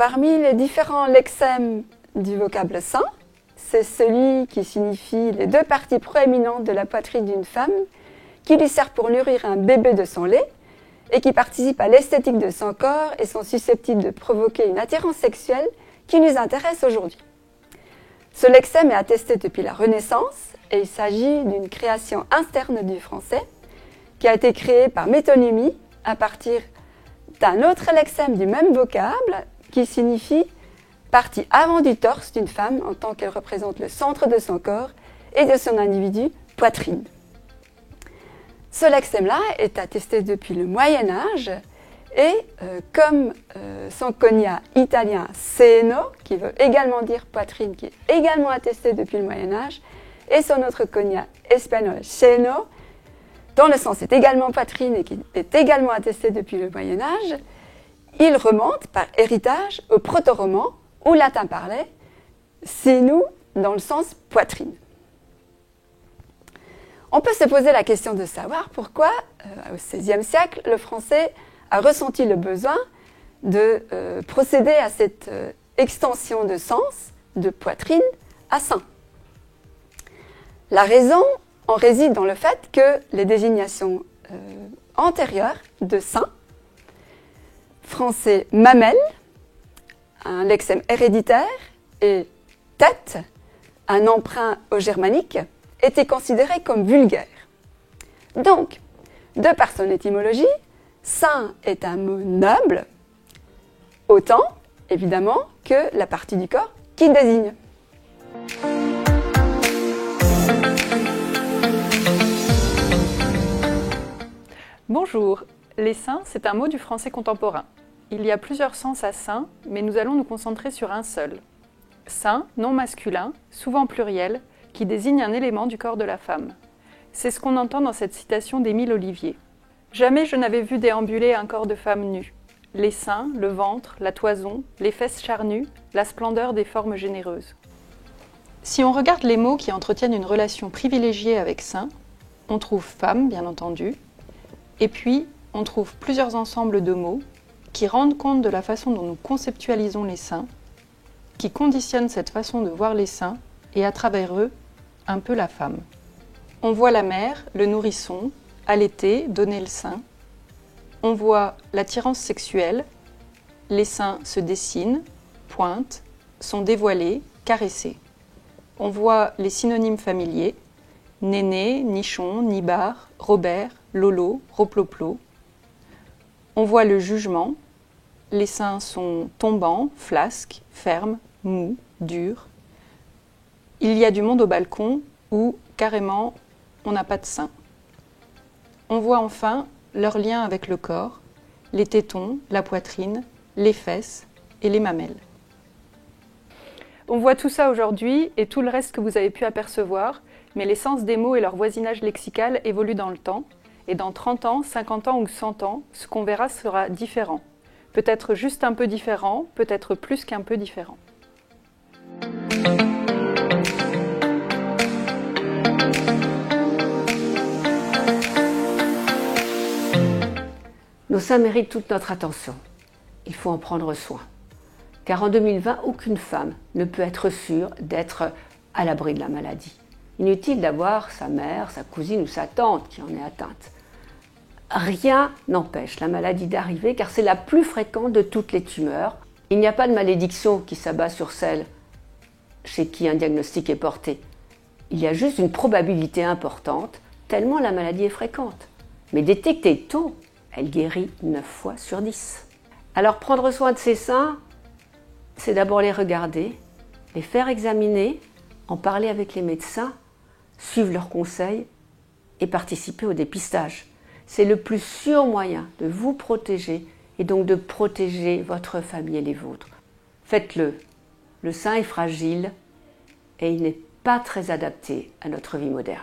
parmi les différents lexèmes du vocable sein, c'est celui qui signifie les deux parties proéminentes de la poitrine d'une femme qui lui sert pour nourrir un bébé de son lait et qui participent à l'esthétique de son corps et sont susceptibles de provoquer une attirance sexuelle qui nous intéresse aujourd'hui. Ce lexème est attesté depuis la Renaissance et il s'agit d'une création interne du français qui a été créée par métonymie à partir d'un autre lexème du même vocable qui signifie partie avant du torse d'une femme en tant qu'elle représente le centre de son corps et de son individu, poitrine. Ce lexème-là est attesté depuis le Moyen-Âge et comme son cognat italien seno, qui veut également dire poitrine, qui est également attesté depuis le Moyen-Âge, et son autre cognat espagnol seno, dont le sens est également poitrine et qui est également attesté depuis le Moyen-Âge, il remonte par héritage au proto-roman où latin parlait senu dans le sens poitrine. On peut se poser la question de savoir pourquoi, au XVIe siècle, le français a ressenti le besoin de procéder à cette extension de sens de poitrine à sein. La raison en réside dans le fait que les désignations antérieures de sein, français mamelle, un lexème héréditaire, et tête, un emprunt au germanique, étaient considérés comme vulgaires. Donc, de par son étymologie, sein est un mot noble, autant, évidemment, que la partie du corps qu'il désigne. Bonjour, les seins, c'est un mot du français contemporain. Il y a plusieurs sens à sein, mais nous allons nous concentrer sur un seul. Sein, nom masculin, souvent pluriel, qui désigne un élément du corps de la femme. C'est ce qu'on entend dans cette citation d'Émile Ollivier. Jamais je n'avais vu déambuler un corps de femme nue. Les seins, le ventre, la toison, les fesses charnues, la splendeur des formes généreuses. Si on regarde les mots qui entretiennent une relation privilégiée avec sein, on trouve femme, bien entendu, et puis on trouve plusieurs ensembles de mots qui rendent compte de la façon dont nous conceptualisons les seins, qui conditionnent cette façon de voir les seins et à travers eux, un peu la femme. On voit la mère, le nourrisson, allaiter, donner le sein. On voit l'attirance sexuelle, les seins se dessinent, pointent, sont dévoilés, caressés. On voit les synonymes familiers, néné, nichon, nibard, Robert, lolo, roploplo. On voit le jugement, les seins sont tombants, flasques, fermes, mous, durs. Il y a du monde au balcon où, carrément, on n'a pas de sein. On voit enfin leur lien avec le corps, les tétons, la poitrine, les fesses et les mamelles. On voit tout ça aujourd'hui et tout le reste que vous avez pu apercevoir, mais les sens des mots et leur voisinage lexical évoluent dans le temps, et dans 30 ans, 50 ans ou 100 ans, ce qu'on verra sera différent. Peut-être juste un peu différent, peut-être plus qu'un peu différent. Nos seins méritent toute notre attention. Il faut en prendre soin. Car en 2020, aucune femme ne peut être sûre d'être à l'abri de la maladie. Inutile d'avoir sa mère, sa cousine ou sa tante qui en est atteinte. Rien n'empêche la maladie d'arriver car c'est la plus fréquente de toutes les tumeurs. Il n'y a pas de malédiction qui s'abat sur celle chez qui un diagnostic est porté. Il y a juste une probabilité importante tellement la maladie est fréquente. Mais détectée tôt, elle guérit 9 fois sur 10. Alors prendre soin de ses seins, c'est d'abord les regarder, les faire examiner, en parler avec les médecins, suivre leurs conseils et participer au dépistage. C'est le plus sûr moyen de vous protéger et donc de protéger votre famille et les vôtres. Faites-le. Le sein est fragile et il n'est pas très adapté à notre vie moderne.